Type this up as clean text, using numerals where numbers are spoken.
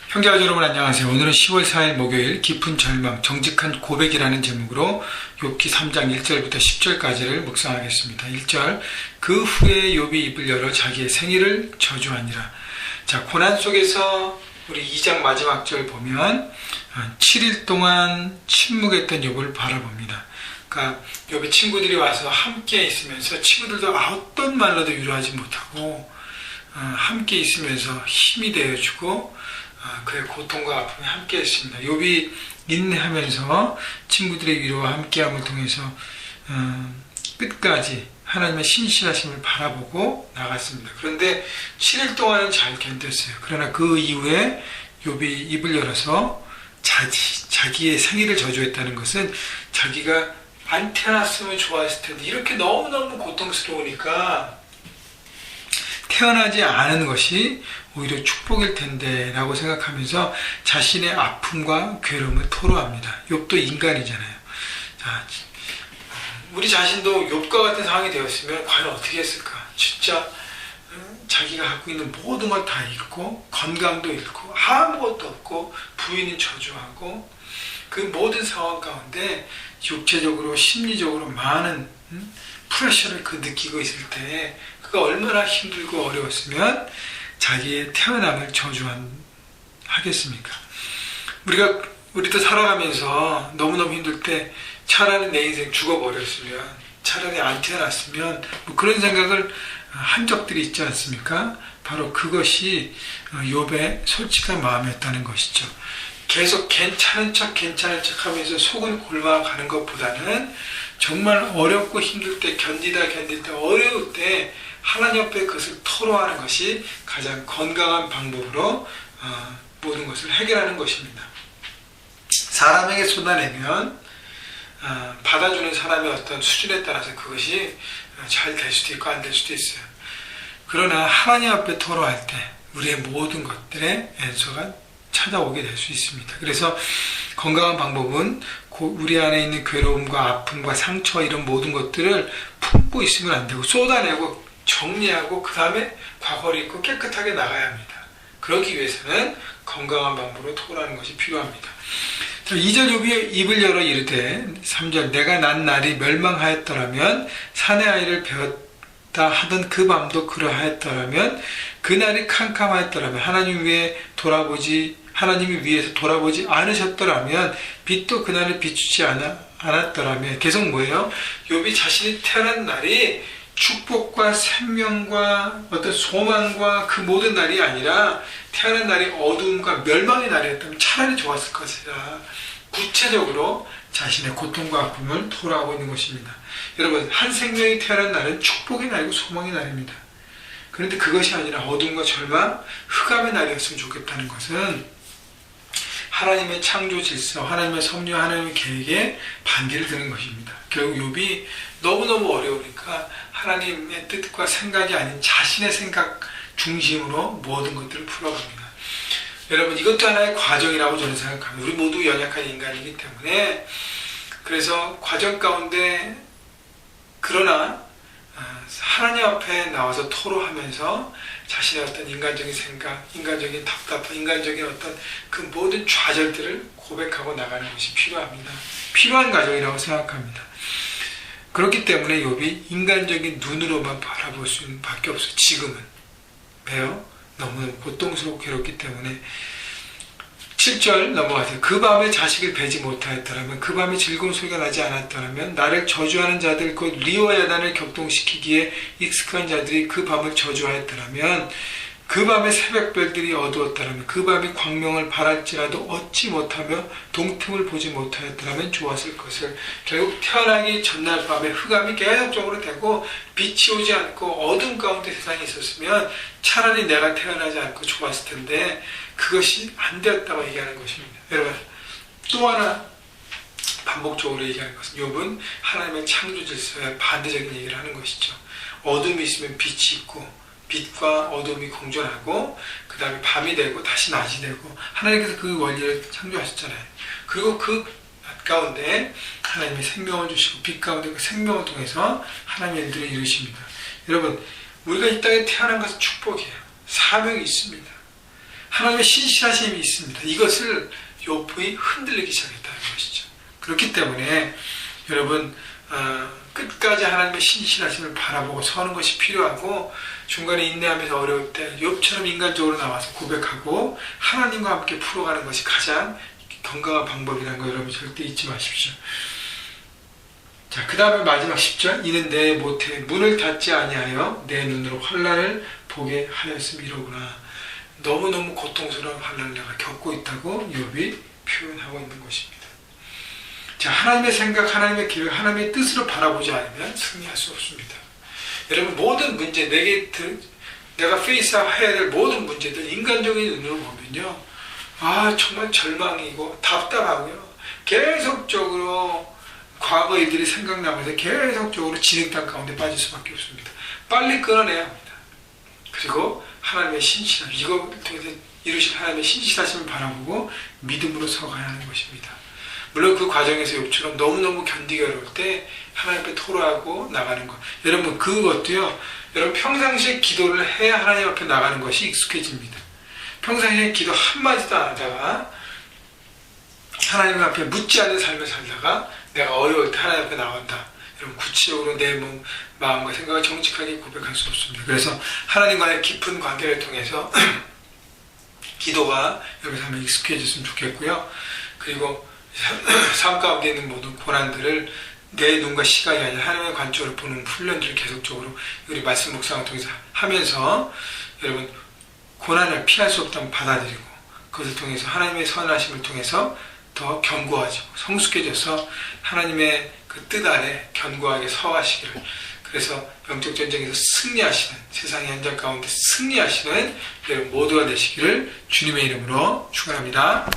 형제와 여러분 안녕하세요. 오늘은 10월 4일 목요일 깊은 절망 정직한 고백이라는 제목으로 욥기 3장 1절부터 10절까지를 묵상하겠습니다. 1절 그 후에 욥이 입을 열어 자기의 생일을 저주하니라. 자, 고난 속에서 우리 2장 마지막 절 보면 7일 동안 침묵했던 욥을 바라봅니다. 그러니까 욥의 친구들이 와서 함께 있으면서 친구들도 어떤 말로도 위로하지 못하고 함께 있으면서 힘이 되어주고 그의 고통과 아픔에 함께 했습니다. 욥이 인내하면서 친구들의 위로와 함께함을 통해서 끝까지 하나님의 신실하심을 바라보고 나갔습니다. 그런데 7일 동안은 잘 견뎠어요. 그러나 그 이후에 욥이 입을 열어서 자기의 생일을 저주했다는 것은 자기가 안 태어났으면 좋았을 텐데 이렇게 너무너무 고통스러우니까 태어나지 않은 것이 오히려 축복일 텐데 라고 생각하면서 자신의 아픔과 괴로움을 토로합니다. 욥도 인간이잖아요. 자, 우리 자신도 욥과 같은 상황이 되었으면 과연 어떻게 했을까? 진짜 자기가 갖고 있는 모든 걸 다 잃고 건강도 잃고 아무것도 없고 부인은 저주하고 그 모든 상황 가운데 육체적으로 심리적으로 많은 프레셔를 느끼고 있을 때 그가 얼마나 힘들고 어려웠으면 자기의 태어남을 저주하겠습니까? 우리도 살아가면서 너무너무 힘들 때 차라리 내 인생 죽어버렸으면, 차라리 안 태어났으면 뭐 그런 생각을 한 적들이 있지 않습니까? 바로 그것이 욥의 솔직한 마음이었다는 것이죠. 계속 괜찮은 척 하면서 속을 골마가는 것보다는 정말 어렵고 힘들 때 견디다 어려울 때 하나님 앞에 그것을 토로하는 것이 가장 건강한 방법으로 모든 것을 해결하는 것입니다. 사람에게 쏟아내면 받아주는 사람의 어떤 수준에 따라서 그것이 잘 될 수도 있고 안 될 수도 있어요. 그러나 하나님 앞에 토로할 때 우리의 모든 것들의 앤서가 찾아오게 될 수 있습니다. 그래서 건강한 방법은 우리 안에 있는 괴로움과 아픔과 상처 이런 모든 것들을 품고 있으면 안 되고 쏟아내고 정리하고 그 다음에 과거를 잊고 깨끗하게 나가야 합니다. 그러기 위해서는 건강한 방법으로 토로하는 것이 필요합니다. 2절 욥이 입을 열어 이르되 3절 내가 난 날이 멸망하였더라면 사내 아이를 배웠다 하던 그 밤도 그러하였더라면 그 날이 캄캄하였더라면 하나님이 위에서 돌아보지 않으셨더라면 빛도 그날을 비추지 않았더라면 계속 뭐예요? 욥이 자신이 태어난 날이 축복과 생명과 어떤 소망과 그 모든 날이 아니라 태어난 날이 어두움과 멸망의 날이었다면 차라리 좋았을 것이다. 구체적으로 자신의 고통과 아픔을 토로하고 있는 것입니다. 여러분, 한 생명이 태어난 날은 축복의 날이고 소망의 날입니다. 그런데 그것이 아니라 어둠과 절망, 흑암의 날이었으면 좋겠다는 것은 하나님의 창조 질서, 하나님의 섭리, 하나님의 계획에 반기를 드는 것입니다. 결국 욥이 너무너무 어려우니까 하나님의 뜻과 생각이 아닌 자신의 생각 중심으로 모든 것들을 풀어갑니다. 여러분, 이것도 하나의 과정이라고 저는 생각합니다. 우리 모두 연약한 인간이기 때문에 그래서 과정 가운데 그러나 하나님 앞에 나와서 토로하면서 자신의 어떤 인간적인 생각, 인간적인 답답함, 인간적인 어떤 그 모든 좌절들을 고백하고 나가는 것이 필요합니다. 필요한 과정이라고 생각합니다. 그렇기 때문에 욥이 인간적인 눈으로만 바라볼 수는 밖에 없어요. 지금은 왜요? 너무 고통스럽고 괴롭기 때문에 7절 넘어가세요. 그 밤에 자식을 배지 못하였더라면, 그 밤에 즐거운 소리가 나지 않았더라면, 나를 저주하는 자들 곧 리와 야단을 격동시키기에 익숙한 자들이 그 밤을 저주하였더라면, 그 밤에 새벽별들이 어두웠더라면, 그 밤에 광명을 바랄지라도 얻지 못하며 동틈을 보지 못하였더라면 좋았을 것을. 결국 태어나기 전날 밤에 흑암이 계속적으로 되고 빛이 오지 않고 어둠 가운데 세상이 있었으면 차라리 내가 태어나지 않고 좋았을 텐데 그것이 안 되었다고 얘기하는 것입니다. 여러분, 또 하나 반복적으로 얘기하는 것은 욥은 하나님의 창조 질서에 반대적인 얘기를 하는 것이죠. 어둠이 있으면 빛이 있고 빛과 어둠이 공존하고 그 다음에 밤이 되고 다시 낮이 되고 하나님께서 그 원리를 창조하셨잖아요. 그리고 그 낮 가운데 하나님의 생명을 주시고 빛 가운데 그 생명을 통해서 하나님의 일들을 이루십니다. 여러분, 우리가 이 땅에 태어난 것은 축복이에요. 사명이 있습니다. 하나님의 신실하심이 있습니다. 이것을 욥이 흔들리기 시작했다는 것이죠. 그렇기 때문에 여러분 끝까지 하나님의 신실하심을 바라보고 서는 것이 필요하고, 중간에 인내하면서 어려울 때 욥처럼 인간적으로 나와서 고백하고 하나님과 함께 풀어가는 것이 가장 건강한 방법이라는 거 여러분 절대 잊지 마십시오. 자, 그 다음에 마지막 10절. 이는 내 모태 문을 닫지 아니하여 내 눈으로 환난을 보게 하였음 이로구나. 너무너무 고통스러운 환난을 내가 겪고 있다고 욥이 표현하고 있는 것입니다. 자, 하나님의 생각, 하나님의 계획, 하나님의 뜻으로 바라보지 않으면 승리할 수 없습니다. 여러분, 모든 문제, 내가 페이스해야 될 모든 문제들 인간적인 눈으로 보면요, 정말 절망이고 답답하고요, 계속적으로 과거 일들이 생각나면서 계속적으로 진흙탕 가운데 빠질 수밖에 없습니다. 빨리 끊어내야 합니다. 그리고 하나님의 신실함, 이것을 통해서 이루신 하나님의 신실하심을 바라보고 믿음으로 서가야 하는 것입니다. 물론 그 과정에서 욥처럼 너무너무 견디기 어려울 때 하나님 앞에 토로하고 나가는 것, 여러분 그것도요, 여러분 평상시에 기도를 해야 하나님 앞에 나가는 것이 익숙해집니다. 평상시에 기도 한마디도 안 하다가 하나님 앞에 묻지 않는 삶을 살다가 내가 어려울 때 하나님 앞에 나온다. 여러분 구체적으로 내 마음과 생각을 정직하게 고백할 수 없습니다. 그래서 하나님과의 깊은 관계를 통해서 기도가 여러분 삶에 익숙해졌으면 좋겠고요. 그리고 삶 가운데 있는 모든 고난들을 내 눈과 시각이 아니라 하나님의 관점으로 보는 훈련들을 계속적으로 우리 말씀 묵상을 통해서 하면서 여러분 고난을 피할 수 없다면 받아들이고, 그것을 통해서 하나님의 선하심을 통해서 더 견고하죠. 성숙해져서 하나님의 그 뜻 아래 견고하게 서하시기를, 그래서 영적 전쟁에서 승리하시는, 세상의 현장 가운데 승리하시는 여러분 모두가 되시기를 주님의 이름으로 축원합니다.